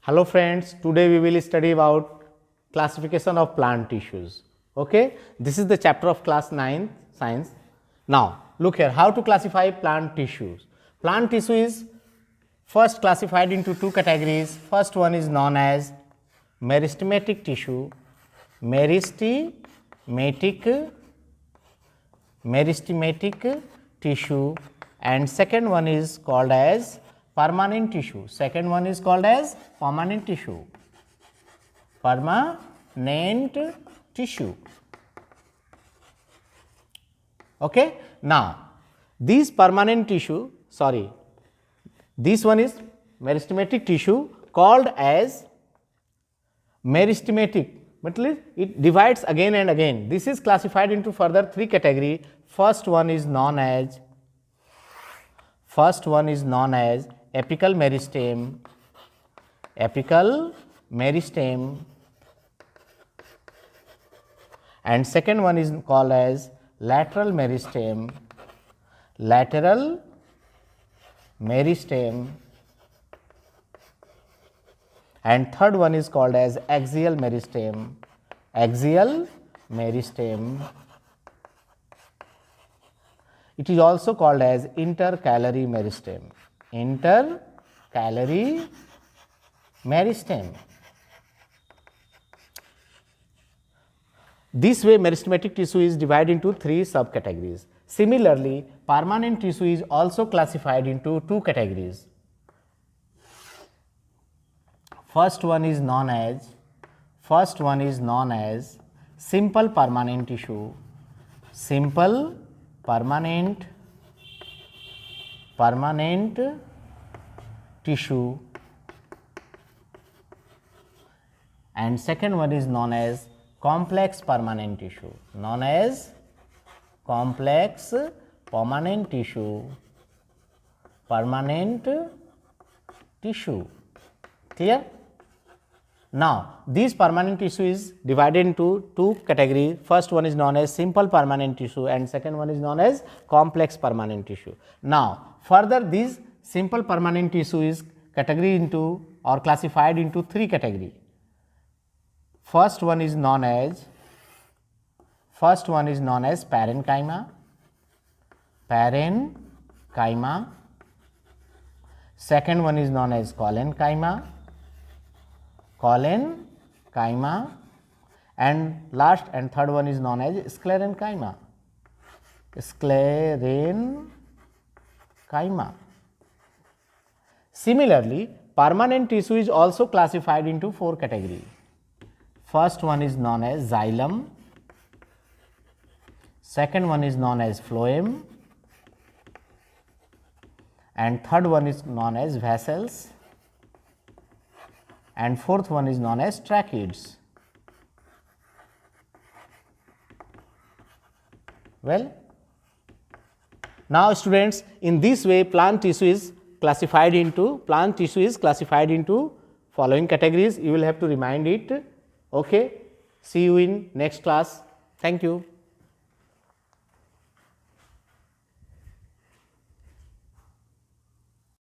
Hello friends, today we will study about classification of plant tissues. Okay, this is the chapter of class 9 science. Now look here, how to classify plant tissues. Plant tissue is first classified into two categories. First one is known as meristematic tissue, meristematic tissue, and second one is called as permanent tissue. Second one is called as permanent tissue. Permanent tissue. Okay. Now, this permanent tissue, this one is meristematic tissue called as meristematic, but it divides again and again. This is classified into further three categories. First one is known as apical meristem, and second one is called as lateral meristem, and third one is called as axial meristem. It is also called as intercalary meristem. This way meristematic tissue is divided into three subcategories. Similarly, permanent tissue is also classified into two categories. First one is known as simple permanent tissue. Permanent tissue, and second one is known as complex permanent tissue. Permanent tissue. Clear? Now, this permanent tissue is divided into two categories. First one is known as simple permanent tissue and second one is known as complex permanent tissue. Now, further this simple permanent tissue is categorized into or classified into three categories. First one is known as parenchyma. Second one is known as collenchyma, and last and third one is known as sclerenchyma. Similarly, permanent tissue is also classified into four categories. First one is known as xylem, second one is known as phloem, and third one is known as vessels, and fourth one is known as tracheids. Well, now students, in this way plant tissue is classified into following categories. You will have to remind it. Okay, see you in next class. Thank you.